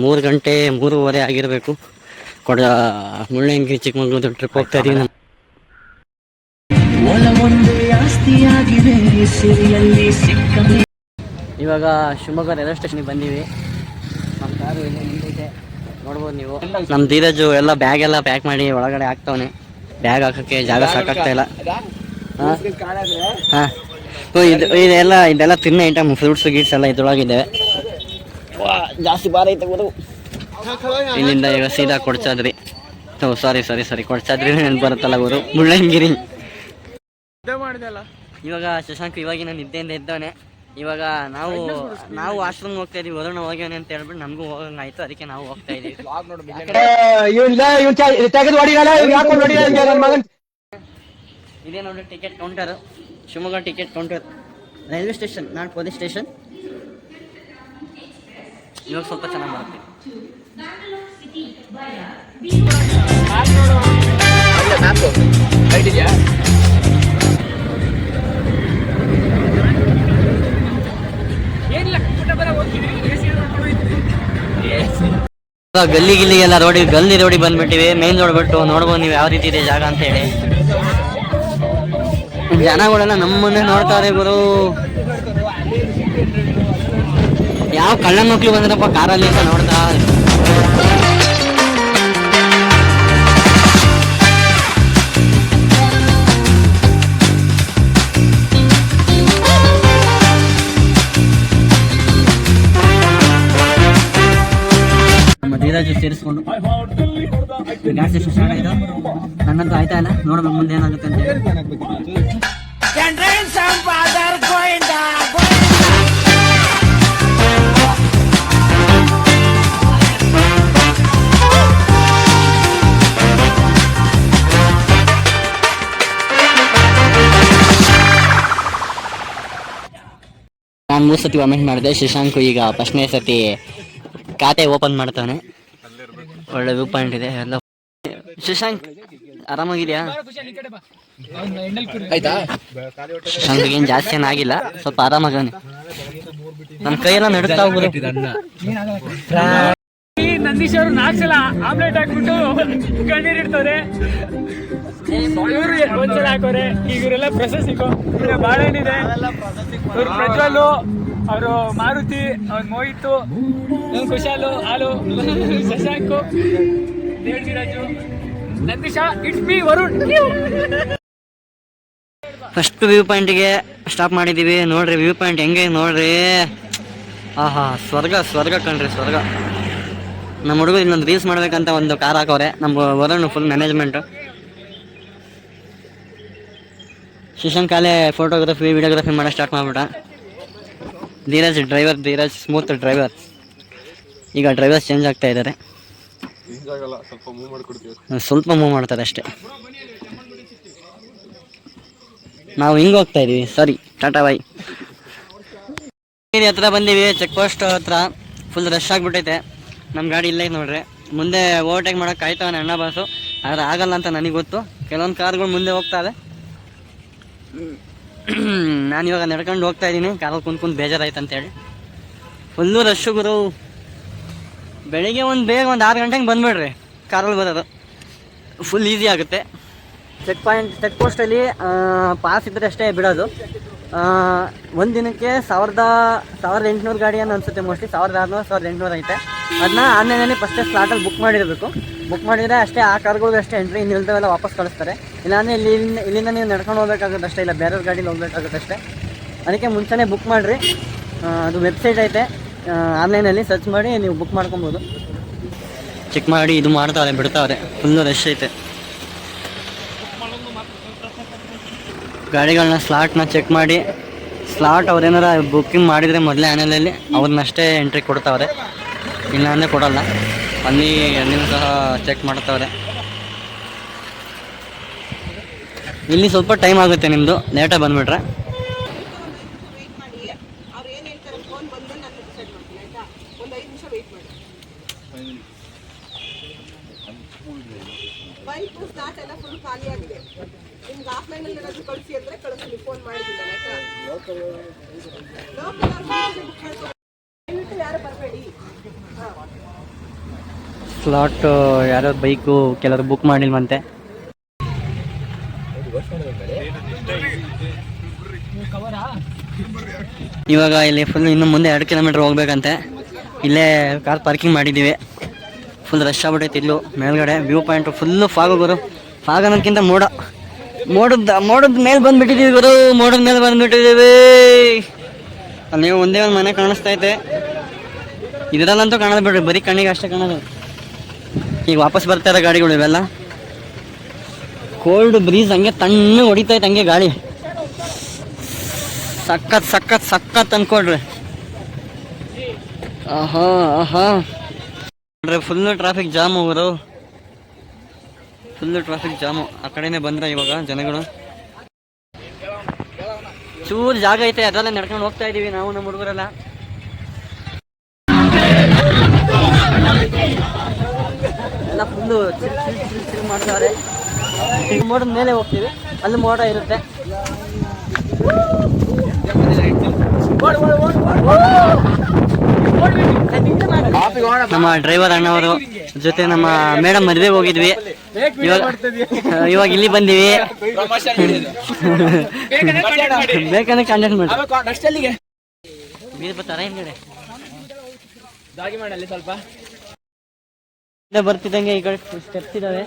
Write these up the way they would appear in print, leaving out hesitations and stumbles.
3 ಗಂಟೆ 3:15 ಆಗಿರಬೇಕು. ಮುಳ್ಳಯ್ಯನಗಿರಿ ಚಿಕ್ಕಮಗಳೂರು ಟ್ರಿಪ್ ಹೋಗ್ತಾ ಇದೀವಿ. ಇವಾಗ ಶಿವಮೊಗ್ಗ ರೈಲ್ವೆ ಸ್ಟೇಷನ್ಗೆ ಬಂದೀವಿ. ನಮ್ಮ ಕಾರು ಇಲ್ಲಿ ನಿಂತೈತೆ, ನೋಡ್ಬೋದು ನೀವು. ನಮ್ಮ ಧೀರಜು ಎಲ್ಲ ಬ್ಯಾಗ್ ಎಲ್ಲ ಪ್ಯಾಕ್ ಮಾಡಿ ಒಳಗಡೆ ಹಾಕ್ತವನೆ. ಬ್ಯಾಗ್ ಹಾಕೋಕ್ಕೆ ಜಾಗ ಸಾಕಾಗ್ತಾ ಇಲ್ಲ. ಹಾಂ, ಇದೆಲ್ಲ ತಿನ್ನೋ ಐಟಮ್, ಫ್ರೂಟ್ಸ್ ಗೀಟ್ಸ್ ಎಲ್ಲ ಇದ್ರೊಳಗಿದ್ದಾವೆ. ಜಾಸ್ತಿ ಭಾರ ಐತೆ ಗುರು. ಇಲ್ಲಿಂದ ಈಗ ಸೀದಾ ಕೊಡ್ಚಾದ್ರಿ. ಸಾರಿ ಕೊಡ್ಚಾದ್ರಿ ನೆನಪು ಬರುತ್ತಲ್ಲ ಗುರು, ಮುಳ್ಳಯ್ಯನಗಿರಿ. ಇವಾಗ ಶಶಾಂಕ್ ಇವಾಗಿನ ನಿದ್ದೆಯಿಂದ ಇದ್ದವನೆ. ಇವಾಗ ನಾವು ಆಶ್ರಮ ಹೋಗ್ತಾ ಇದೀವಿ. ವರುಣ ಹೋಗ್ಯಾನೆ ಅಂತ ಹೇಳ್ಬಿಟ್ಟು ನಮಗೂ ಹೋಗಂಗಾಯ್ತು, ಅದಕ್ಕೆ ನಾವು ಹೋಗ್ತಾ ಇದೀವಿ. ಇದೇ ನೋಡಿ ticket counter, Shivamogga ticket counter, railway station, not police station. ಇವಾಗ ಸ್ವಲ್ಪ ಚೆನ್ನಾಗಿ ಬರುತ್ತೆ. ಗಲ್ಲಿ ಗಿಲ್ಲಿಗೆಲ್ಲ ಗಲ್ಲಿ ರೋಡಿ ಬಂದ್ಬಿಟ್ಟಿವಿ. ಮೇನ್ ರೋಡ್ ಬಿಟ್ಟು ನೋಡ್ಬೋದು ನೀವು ಯಾವ ರೀತಿ ಇದೆ ಜಾಗ ಅಂತ ಹೇಳಿ. ಜನಗಳೆಲ್ಲ ನಮ್ಮನ್ನೇ ನೋಡ್ತಾರೆ ಗುರು. ಯಾವ ಕಳ್ಳ ಮಕ್ಳು ಬಂದ್ರಪ್ಪ ಕಾರಲ್ಲಿ ಅಂತ ನೋಡ್ತಾ. ನಮ್ಮ ಧೀರಜ್ ಸೇರಿಸ್ಕೊಂಡು ಗ್ಯಾಸ್ ಸ್ಟೇಷನ್ ಸ್ಟಾರ್ಟ್ ಆಯ್ತು. ನನ್ನಂತೂ ಆಯ್ತಾ ಇಲ್ಲ, ನೋಡೋಣ ಮುಂದೆ ಏನಾಗುತ್ತೆ ಅಂತ ಹೇಳಿ. ನಾನು 3 ಸತಿ ವಾಮೆಂಟ್ ಮಾಡಿದೆ. ಶಶಾಂಕ್ ಈಗ ಫಸ್ಟ್ನೇ ಸತಿ ಖಾತೆ ಓಪನ್ ಮಾಡ್ತಾನೆ. ಒಳ್ಳೆ ವ್ಯೂ ಪಾಯಿಂಟ್ ಇದೆ ಎಲ್ಲ. ಶಶಾಂಕ್ ಆರಾಮಾಗಿದ್ಯಾ? ಶಶಾಂಕ್ ಏನ್ ಜಾಸ್ತಿ ಏನಾಗಿಲ್ಲ, ಸ್ವಲ್ಪ ಆರಾಮಾಗವನೆ. ನಮ್ ಕೈಯೆಲ್ಲ ನಡುತ್ತಾ ಹೋಗುದು. ನಂದೀಶ್ ಅವರು 4 ಸಲ ಆಮ್ಲೆಟ್ ಹಾಕ್ಬಿಟ್ಟು ಕಣ್ಣೀರ್ ಇಡ್ತವ್ರೆ. ಇವರು ಒಂದ್ಸಲ ಹಾಕೋರೆ. ಈಗ ಇವರೆಲ್ಲ ಪ್ರೊಸೆಸಿಂಗ್ ಬಾಳೆಹಣ್ಣಿದೆ. ಇವ್ರು ಪ್ರಜ್ವಲು, ಅವರು ಮಾರುತಿ, ಅವ್ರು ಮೋಹಿತು, ಕುಶಾಲು, ಹಾಲು, Shashank, Devaraju, Nandeesh, it's me Varun. First view ಪಾಯಿಂಟ್ಗೆ ಸ್ಟಾಪ್ ಮಾಡಿದೀವಿ. ನೋಡ್ರಿ ವ್ಯೂ ಪಾಯಿಂಟ್ ಹೆಂಗೆ ನೋಡ್ರಿ. ಆಹಾ, ಸ್ವರ್ಗ ಕಣ್ರಿ, ಸ್ವರ್ಗ. ನಮ್ಮ ಹುಡುಗರು ಇನ್ನೊಂದು ರೀಲ್ಸ್ ಮಾಡ್ಬೇಕಂತ ಒಂದು ಕಾರ್ ಹಾಕೋರೆ. ನಮ್ಮ ವರುಣ್ ಫುಲ್ ಮ್ಯಾನೇಜ್ಮೆಂಟ್. ಶಶಾಂಕ್ ಕಾಲೇ ಫೋಟೋಗ್ರಫಿ ವಿಡಿಯೋಗ್ರಫಿ ಮಾಡೋ ಸ್ಟಾರ್ಟ್ ಮಾಡ್ಬಿಟ್ಟ. Dheeraj smooth driver. ಈಗ ಡ್ರೈವರ್ಸ್ ಚೇಂಜ್ ಆಗ್ತಾ ಇದ್ದಾರೆ. ಸ್ವಲ್ಪ ಮೂವ್ ಮಾಡ್ತಾರೆ ಅಷ್ಟೇ. ನಾವು ಹಿಂಗೆ ಹೋಗ್ತಾ ಇದೀವಿ. ಸರಿ, ಟಾಟಾ ಬಾಯ್. ಹತ್ರ ಬಂದೀವಿ, ಚೆಕ್ ಪೋಸ್ಟ್ ಹತ್ರ. ಫುಲ್ ರಶ್ ಆಗಿಬಿಟ್ಟೈತೆ. ನಮ್ಮ ಗಾಡಿ ಇಲ್ಲೇ ನೋಡ್ರಿ. ಮುಂದೆ ಓವರ್ಟೇಕ್ ಮಾಡೋಕೆ ಕಾಯ್ತಾವನೆ ಅಣ್ಣ ಬಾಸು, ಆದರೆ ಆಗಲ್ಲ ಅಂತ ನನಗೆ ಗೊತ್ತು. ಕೆಲವೊಂದು ಕಾರ್ಗಳು ಮುಂದೆ ಹೋಗ್ತಾವೆ. ನಾನು ಇವಾಗ ನಡ್ಕೊಂಡು ಹೋಗ್ತಾ ಇದ್ದೀನಿ. ಕಾರಲ್ಲಿ ಕುಂತ್ಕೊಂಡು ಬೇಜಾರಾಯ್ತು ಅಂತೇಳಿ. ಫುಲ್ಲು ರಶ್ಶು ಗುರು. ಬೆಳಿಗ್ಗೆ ಬೇಗ 6 ಗಂಟೆಗೆ ಬಂದುಬಿಡ್ರಿ. ಕಾರಲ್ಲಿ ಬರೋದು ಫುಲ್ ಈಸಿ ಆಗುತ್ತೆ. ಚೆಕ್ ಪೋಸ್ಟಲ್ಲಿ ಪಾಸ್ ಇದ್ದರೆ ಅಷ್ಟೇ ಬಿಡೋದು. ಒಂದು ದಿನಕ್ಕೆ 1800 ಗಾಡಿ ಅಂತ ಅನಿಸುತ್ತೆ. ಮೋಸ್ಟ್ಲಿ 1600 1800 ಐತೆ. ಅದನ್ನ ಆನ್ಲೈನಲ್ಲಿ ಫಸ್ಟೇ ಸ್ಲಾಟಲ್ಲಿ ಬುಕ್ ಮಾಡಿರಬೇಕು. ಬುಕ್ ಮಾಡಿದರೆ ಅಷ್ಟೇ ಆ ಕಾರ್ಗಳಿಗೆ ಅಷ್ಟೇ ಎಂಟ್ರಿ. ಇನ್ನಿಲ್ದವೆಲ್ಲ ವಾಪಸ್ ಕಳಿಸ್ತಾರೆ. ಇಲ್ಲಾಂದರೆ ಇಲ್ಲಿಂದ ನೀವು ನಡ್ಕೊಂಡು ಹೋಗ್ಬೇಕಾಗುತ್ತೆ ಅಷ್ಟೇ, ಇಲ್ಲ ಬೇರೆಯವ್ರ ಗಾಡೀಲಿ ಹೋಗ್ಬೇಕಾಗುತ್ತೆ ಅಷ್ಟೇ. ಅದಕ್ಕೆ ಮುಂಚೆನೇ ಬುಕ್ ಮಾಡಿರಿ. ಅದು ವೆಬ್ಸೈಟ್ ಐತೆ, ಆನ್ಲೈನಲ್ಲಿ ಸರ್ಚ್ ಮಾಡಿ ನೀವು ಬುಕ್ ಮಾಡ್ಕೊಬೋದು. ಚೆಕ್ ಮಾಡಿ ಇದು ಮಾಡ್ತಾರೆ, ಬಿಡ್ತಾವ್ರೆ. ಫುಲ್ಲು ರಶ್ ಐತೆ. ಗಾಡಿಗಳನ್ನ ಸ್ಲಾಟ್ನ ಚೆಕ್ ಮಾಡಿ, ಸ್ಲಾಟ್ ಅವ್ರೇನಾರ ಬುಕ್ಕಿಂಗ್ ಮಾಡಿದರೆ ಮೊದಲೇ ಆನ್ಲೈನಲ್ಲಿ ಅವ್ರನ್ನಷ್ಟೇ ಎಂಟ್ರಿ ಕೊಡ್ತಾವ್ರೆ, ಇಲ್ಲ ಅಂದರೆ ಕೊಡೋಲ್ಲ. ಅಲ್ಲಿನೂ ಸಹ ಚೆಕ್ ಮಾಡ್ತಾವ್ರೆ. ಇಲ್ಲಿ ಸ್ವಲ್ಪ ಟೈಮ್ ಆಗುತ್ತೆ ನಿಮ್ಮದು, ಲೇಟಾಗಿ ಬಂದುಬಿಟ್ರೆ. ಯಾರು ಬರಬೇಡಿ. ಸ್ಲಾಟ್ ಯಾರೋ ಬೈಕು ಕೆಲವರು ಬುಕ್ ಮಾಡಿಲ್ವಂತೆ. ಇವಾಗ ಇಲ್ಲಿ ಫುಲ್ ಇನ್ನು ಮುಂದೆ 2 ಕಿಲೋಮೀಟರ್ ಹೋಗ್ಬೇಕಂತೆ. ಇಲ್ಲೇ ಕಾರ್ ಪಾರ್ಕಿಂಗ್ ಮಾಡಿದ್ದೀವಿ. ಫುಲ್ ರಶ್ ಆಗ್ಬಿಟ್ಟೈತೆ ಇಲ್ಲೂ ಮೇಲ್ಗಡೆ ವ್ಯೂ ಪಾಯಿಂಟ್ ಫುಲ್ಲು ಫಾಗು ಗುರು. ಫಾಗ್ ಅನ್ನೋದಕ್ಕಿಂತ ಮೋಡದ ಮೇಲೆ ಬಂದುಬಿಟ್ಟಿದ್ದೀವಿ ಗುರು. ಮೋಡದ ಮೇಲೆ ಬಂದುಬಿಟ್ಟಿದ್ದೀವಿ. ಅಲ್ಲಿ ಒಂದೇ ಒಂದು ಮನೆ ಕಾಣಿಸ್ತಾ ಐತೆ. ಇದರಲ್ಲಂತೂ ಕಾಣೋದು ಬಿಡ್ರಿ, ಬರೀ ಕಣ್ಣಿಗೆ ಅಷ್ಟೇ ಕಾಣೋದು. ಈಗ ವಾಪಸ್ ಬರ್ತಾ ಇರೋ ಗಾಡಿಗಳು ಇವೆಲ್ಲ. ಕೋಲ್ಡ್ ಬ್ರೀಸ್ ಹಂಗೆ ತಣ್ಣಗೆ ಹೊಡಿತೈತೆ ಹಂಗೆ ಗಾಳಿ. ಸಖತ್ ಸಖತ್ ಸಖತ್ ಅನ್ಕೊಡ್ರಿ. ಆಹಾ ಆಹಾ ನೋಡ್ರಿ, ಫುಲ್ಲು ಟ್ರಾಫಿಕ್ ಜಾಮು ಅವರು. Full traffic jam. ಆ ಕಡೆನೇ ಬಂದ್ರೆ ಇವಾಗ ಜನಗಳು. ಚೂರು ಜಾಗ ಐತೆ, ಅದರಲ್ಲೇ ನಡ್ಕೊಂಡು ಹೋಗ್ತಾ ಇದೀವಿ ನಾವು ನಮ್ಮ ಹುಡುಗರೆಲ್ಲ. ಎಲ್ಲ ಫುಲ್ಲು ಚಿಲ್ ಮಾಡ್ತಾರೆ. ಮೋಡದ ಮೇಲೆ ಹೋಗ್ತೀವಿ, ಅಲ್ಲಿ ಮೋಡ ಇರುತ್ತೆ. ನಮ್ಮ ಡ್ರೈವರ್ ಅಣ್ಣವರು ಜೊತೆ ನಮ್ಮ ಮೇಡಮ್ ಮದುವೆಗೆ ಹೋಗಿದ್ವಿ. ಇವಾಗ ಇಲ್ಲಿ ಬಂದಿವಿ. ಬೇಕಂದ್ರೆ ಕಾಂಟ್ಯಾಕ್ಟ್ ಮಾಡಿ. ಬೀರ್ ಬರ್ತಾರ ಹಿಂಗಡೆ ಸ್ವಲ್ಪ ಬರ್ತಿದ್ದಂಗೆ ಈ ಕಡೆ ಸ್ಟೆಪ್ಸ್ ಇದಾವೆ.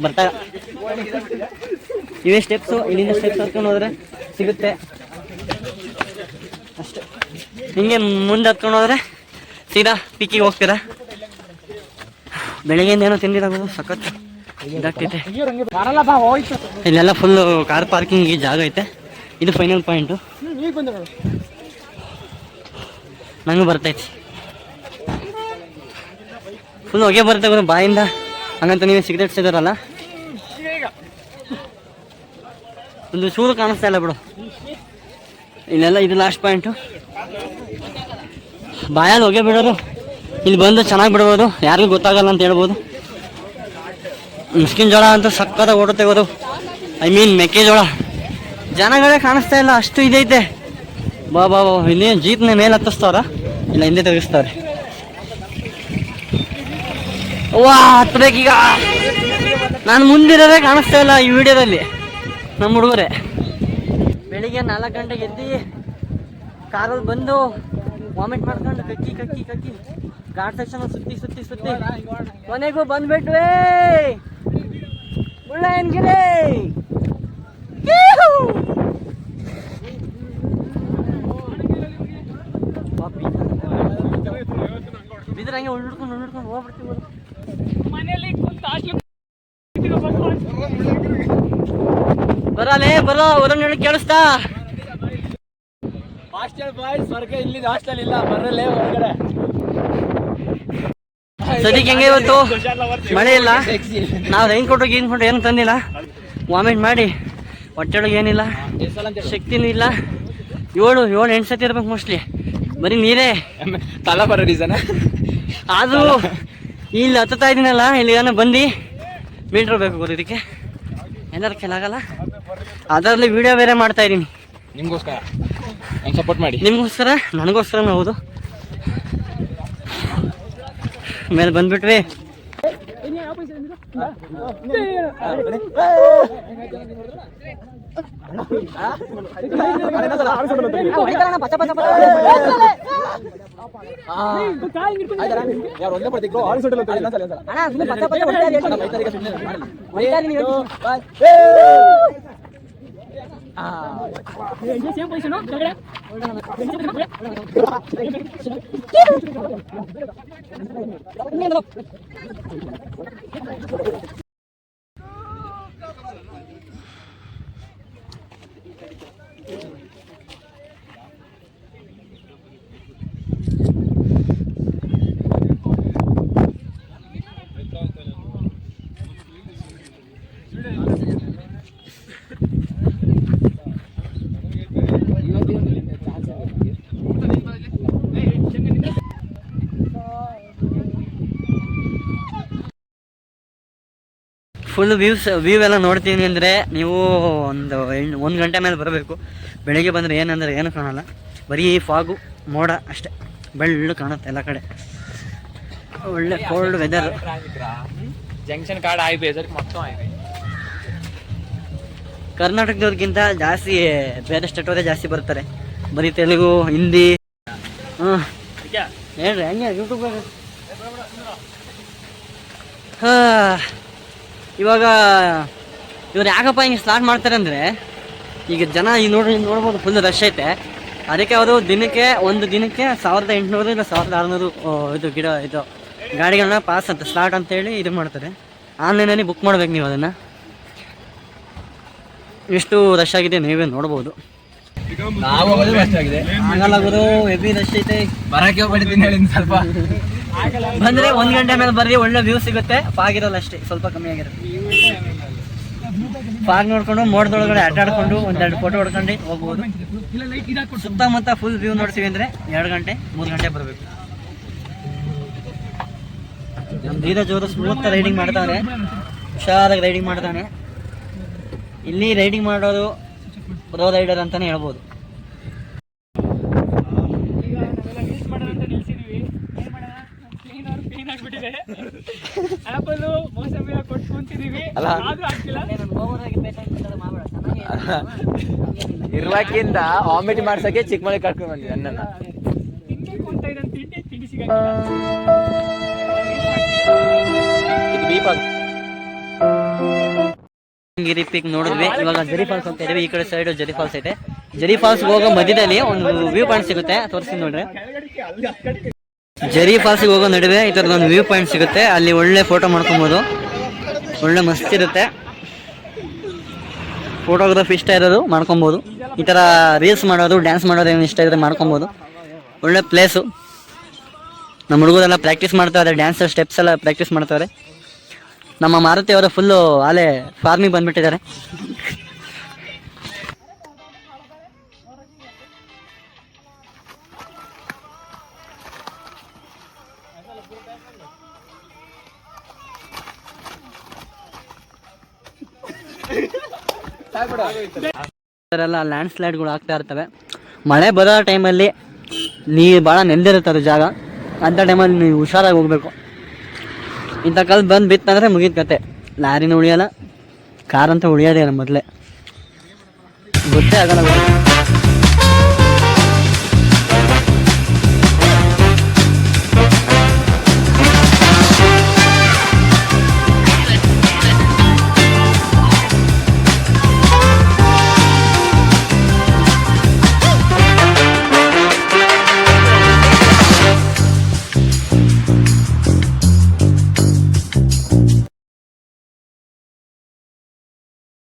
ಬರ್ತಾ ಇವೇ ಸ್ಟೆಪ್ಸು. ಇಲ್ಲಿಂದ ಸ್ಟೆಪ್ಸ್ ಹತ್ಕೊಂಡು ಹೋದ್ರೆ ಸಿಗುತ್ತೆ ಅಷ್ಟೇ. ಹಿಂಗೆ ಮುಂದೆ ಹತ್ಕೊಂಡು ಹೋದ್ರೆ ಸೀದಾ ಪೀಕಿಗೆ ಹೋಗ್ತೀರಾ. ಬೆಳಿಗ್ಗೆಯಿಂದ ಏನೋ ತಿಂದಿರಾಗೋದು ಸಖತ್ ಇದಾಗ್ತೈತೆ. ಇಲ್ಲೆಲ್ಲ ಫುಲ್ಲು ಕಾರ್ ಪಾರ್ಕಿಂಗ್ ಜಾಗ ಐತೆ. ಇದು ಫೈನಲ್ ಪಾಯಿಂಟು. ನಂಗೆ ಬರ್ತೈತಿ ಫುಲ್ ಹೊಗೆ ಬರುತ್ತೆ ಗೊತ್ತು ಬಾಯಿಂದ. ಹಂಗಂತ ನೀವೇ ಸಿಗರೇಟ್ಸ್ ಇದಾರಲ್ಲ, ಒಂದು ಚೂರು ಕಾಣಿಸ್ತಾ ಇಲ್ಲ ಬಿಡು. ಇಲ್ಲೆಲ್ಲ ಇದು ಲಾಸ್ಟ್ ಪಾಯಿಂಟು. ಬಾಯಲ್ಲಿ ಹೊಗೆ ಬಿಡೋರು ಇಲ್ಲಿ ಬಂದು ಚೆನ್ನಾಗಿ ಬಿಡ್ಬೋದು, ಯಾರಿಗೂ ಗೊತ್ತಾಗಲ್ಲ ಅಂತ ಹೇಳ್ಬೋದು. ಮುಸ್ಕಿನ ಜೋಳ ಅಂತೂ ಸಕ್ಕತ್ತಾಗಿ ಓಡುತ್ತೆ ಇವರು. ಐ ಮೀನ್ ಮೆಕ್ಕೆಜೋಳ. ಜನಗಳೇ ಕಾಣಿಸ್ತಾ ಇಲ್ಲ, ಅಷ್ಟು ಇದೈತೆ. ಬಾ ಇಲ್ಲಿ ಜೀಪ್ನ ಮೇಲೆ ಹತ್ತಿಸ್ತವ್ರ, ಇಲ್ಲ ಹಿಂದೆ ತೆಗಿಸ್ತವ್ರೆ. ವಾ ಹತ್ಬೇಕೀಗ. ನಾನು ಮುಂದಿರೋದೇ ಕಾಣಿಸ್ತಾ ಇಲ್ಲ ಈ ವಿಡಿಯೋದಲ್ಲಿ. ನಮ್ಮ ಹುಡುಗರೇ ಬೆಳಿಗ್ಗೆ 4 ಗಂಟೆಗೆ ಎದ್ದು ಕಾರಲ್ಲಿ ಬಂದು ವಾಮಿಟ್ ಮಾಡ್ಕೊಂಡು ಕಕ್ಕಿ ಘಾಟ್ ಸೆಕ್ಷನ್ ಸುತ್ತಿ ಕೊನೆಗೂ ಬಂದ್ಬಿಟ್ವೇ ಮುಳ್ಳಯ್ಯನಗಿರಿ. ಬಿದ್ರೆ ಹಂಗೆ ಉಳ್ಳಿಡ್ಕೊಂಡು ಹೋಗ್ಬಿಡ್ತೀವಿ. ಮನೆಯಲ್ಲಿ ಬರೋ ಹೊರಗೆ ಹೇಳಿ ಕೇಳಿಸ್ತಾ. ಹಾಸ್ಟೆಲ್ ಬಾಯ್ಸ್ ಸ್ವರ್ಗ, ಇಲ್ಲಿ ಹಾಸ್ಟೆಲ್ ಇಲ್ಲ, ಬರಲೇ ಹೊರಗಡೆ. ಸದ್ಯಕ್ಕೆ ಹೆಂಗೆ ಇವತ್ತು ಮಳೆ ಇಲ್ಲ. ನಾವು ರೈನ್ ಕೋಟು ಏನು ತಂದಿಲ್ಲ. ವಾಮಿಟ್ ಮಾಡಿ ಹೊಟ್ಟೆೊಳಗೆ ಏನಿಲ್ಲ, ಶಕ್ತಿನೂ ಇಲ್ಲ. 7-8 ಸತಿ ಇರ್ಬೇಕು ಮೋಸ್ಟ್ಲಿ. ಬರೀ ನೀರೇ ತಲ ಬರೋ ರೀಸನ್. ಅದು ಇಲ್ಲಿ ಹತ್ತುತ್ತಾ ಇದ್ದೀನಲ್ಲ, ಇಲ್ಲಿಗಾನ ಬಂದು ಮೀಟ್ರ್ ಬೇಕು ಗೊತ್ತು ಇದಕ್ಕೆ. ಏನಾರು ಕೆಲಾಗಲ್ಲ. ಅದರಲ್ಲಿ ವಿಡಿಯೋ ಬೇರೆ ಮಾಡ್ತಾ ಇದ್ದೀನಿ ನಿಮಗೋಸ್ಕರ. ಸಪೋರ್ಟ್ ಮಾಡಿ, ನಿಮಗೋಸ್ಕರ ನನಗೋಸ್ಕರ. ಹೌದು, ಮೇಲೆ ಬಂದ್ಬಿಟ್ವಿ. ಫುಲ್ ವ್ಯೂ ಎಲ್ಲ ನೋಡ್ತೀನಿ ಅಂದರೆ ನೀವು ಒಂದು 1 ಗಂಟೆ ಮೇಲೆ ಬರಬೇಕು. ಬೆಳಿಗ್ಗೆ ಬಂದರೆ ಏನಂದರೆ ಏನು ಕಾಣಲ್ಲ, ಬರೀ ಫಾಗು ಮೋಡ ಅಷ್ಟೇ. ಬೆಳ್ಳು ಕಾಣುತ್ತೆ ಎಲ್ಲ ಕಡೆ. ಒಳ್ಳೆ cold weather. Junction card highway ಮೊತ್ತ ಹೈವೇ. ಕರ್ನಾಟಕದವ್ರಿಗಿಂತ ಜಾಸ್ತಿ ಬೇರೆ ಸ್ಟೇಟ್ ಅವರೇ ಜಾಸ್ತಿ ಬರ್ತಾರೆ, ಬರೀ ತೆಲುಗು ಹಿಂದಿ. ಹಾಂ ಹೇಳ್ರಿ ಹಂಗೆ ಯೂಟ್ಯೂಬ್. ಇವಾಗ ಇವ್ರು ಯಾಕಪ್ಪ ಹಿಂಗೆ ಸ್ಟಾರ್ಟ್ ಮಾಡ್ತಾರೆ ಅಂದರೆ, ಈಗ ಜನ ಈಗ ನೋಡ್ಬೋದು ಫುಲ್ ರಶ್ ಐತೆ. ಅದಕ್ಕೆ ಅವರು ಒಂದು ದಿನಕ್ಕೆ 1800 ಇಲ್ಲ 1600 ಇದು ಗಾಡಿಗಳನ್ನ ಪಾಸ್ ಅಂತ ಸ್ಲಾಟ್ ಅಂತೇಳಿ ಇದು ಮಾಡ್ತಾರೆ. ಆನ್ಲೈನಲ್ಲಿ ಬುಕ್ ಮಾಡ್ಬೇಕು ನೀವು ಅದನ್ನು. ಎಷ್ಟು ರಶ್ ಆಗಿದೆ ನೀವೇ ನೋಡ್ಬೋದು. ಆಗಲ್ಲ ಗುರು, ಹೆವಿ ರಶ್ ಐತೆ. ಬರಕ್ಕೆ ಹೋಗ್ಬಿಡ್ತೀನಿ ಹೇಳಿ ಸ್ವಲ್ಪ. ಬಂದರೆ 1 ಗಂಟೆ ಮೇಲೆ ಬರ್ರಿ, ಒಳ್ಳೆ ವ್ಯೂ ಸಿಗುತ್ತೆ. ಫಾಗ್ ಇರೋಲ್ಲ ಅಷ್ಟೇ, ಸ್ವಲ್ಪ ಕಮ್ಮಿ ಆಗಿರುತ್ತೆ. ಫಾಗ್ ನೋಡ್ಕೊಂಡು ಮೋಡದೊಳಗಡೆ ಆಟಾಡ್ಕೊಂಡು 1-2 ಫೋಟೋ ಹೊಡ್ಕೊಂಡು ಹೋಗ್ಬೋದು. ಸುತ್ತಮುತ್ತ ಫುಲ್ ವ್ಯೂ ನೋಡ್ತೀವಿ ಅಂದರೆ 2 ಗಂಟೆ 3 ಗಂಟೆ ಬರಬೇಕು. ನಮ್ಮ ಧೀರಜ್ ಅವರು ಸ್ಮೂತ್ ರೈಡಿಂಗ್ ಮಾಡ್ತಾನೆ, ಹುಷಾರಾಗಿ ರೈಡಿಂಗ್ ಮಾಡ್ತಾನೆ. ಇಲ್ಲಿ ರೈಡಿಂಗ್ ಮಾಡೋದು ಪ್ರೋ ರೈಡರ್ ಅಂತಾನೆ ಹೇಳ್ಬೋದು. ಇರ್ವಾಕಿಂದ ವಾಮಿಟ್ ಮಾಡ್ಸಕ್ಕೆ ಚಿಕ್ಕಮಳಿ ಕರ್ಕೊಂಡು ಬಂದಿದ್ದೆ ಅಣ್ಣನ. ಗಿರಿ ಪೀಕ್ ನೋಡಿದ್ವಿ. ಇವಾಗ ಜರಿ ಫಾಲ್ಸ್ ಅಂತ ಇದೀವಿ. ಈ ಕಡೆ ಸೈಡ್ ಜರಿ ಫಾಲ್ಸ್ ಐತೆ. ಜರಿ ಫಾಲ್ಸ್ ಹೋಗೋ ಮಧ್ಯದಲ್ಲಿ ಒಂದು ವ್ಯೂ ಪಾಯಿಂಟ್ ಸಿಗುತ್ತೆ, ತೋರಿಸ್ತೀನಿ ನೋಡ್ರಿ. ಜರಿ ಫಾಲ್ಸ್ಗೆ ಹೋಗೋ ನಡುವೆ ಈ ಥರದ ಒಂದು ವ್ಯೂ ಪಾಯಿಂಟ್ ಸಿಗುತ್ತೆ. ಅಲ್ಲಿ ಒಳ್ಳೆ ಫೋಟೋ ಮಾಡ್ಕೊಬೋದು, ಒಳ್ಳೆ ಮಸ್ತ್ ಇರುತ್ತೆ. ಫೋಟೋಗ್ರಫಿ ಇಷ್ಟ ಇರೋದು ಮಾಡ್ಕೊಬೋದು. ಈ ಥರ ರೀಲ್ಸ್ ಮಾಡೋದು, ಡ್ಯಾನ್ಸ್ ಮಾಡೋದು ಏನು ಇಷ್ಟ ಇದ್ರೆ ಮಾಡ್ಕೊಬೋದು. ಒಳ್ಳೆ ಪ್ಲೇಸು. ನಮ್ಮ ಹುಡುಗರೆಲ್ಲ ಪ್ರಾಕ್ಟೀಸ್ ಮಾಡ್ತಾರೆ, ಡ್ಯಾನ್ಸ್ ಸ್ಟೆಪ್ಸ್ ಎಲ್ಲ ಪ್ರಾಕ್ಟೀಸ್ ಮಾಡ್ತಾರೆ. ನಮ್ಮ ಮಾರುತಿ ಅವರು ಫುಲ್ಲು ಆಲೆ ಫಾರ್ಮಿಗೆ ಬಂದ್ಬಿಟ್ಟಿದ್ದಾರೆ. ಎಲ್ಲ ಲ್ಯಾಂಡ್ ಸ್ಲೈಡ್ಗಳು ಆಗ್ತಾ ಇರ್ತವೆ. ಮಳೆ ಬರೋ ಟೈಮಲ್ಲಿ ನೀರು ಭಾಳ ನೆಂದಿರುತ್ತೆ ಅದು ಜಾಗ. ಅಂಥ ಟೈಮಲ್ಲಿ ನೀವು ಹುಷಾರಾಗಿ ಹೋಗ್ಬೇಕು. ಇಂಥ ಕಾಲ ಬಂದು ಬಿತ್ತಂದರೆ ಮುಗಿದ ಕತೆ. ಲಾರಿನೂ ಉಳಿಯೋಲ್ಲ, ಕಾರಂತೂ ಉಳಿಯೋದೇ ಇಲ್ಲ, ಮೊದಲೇ ಗೊತ್ತೇ ಆಗಲ್ಲ.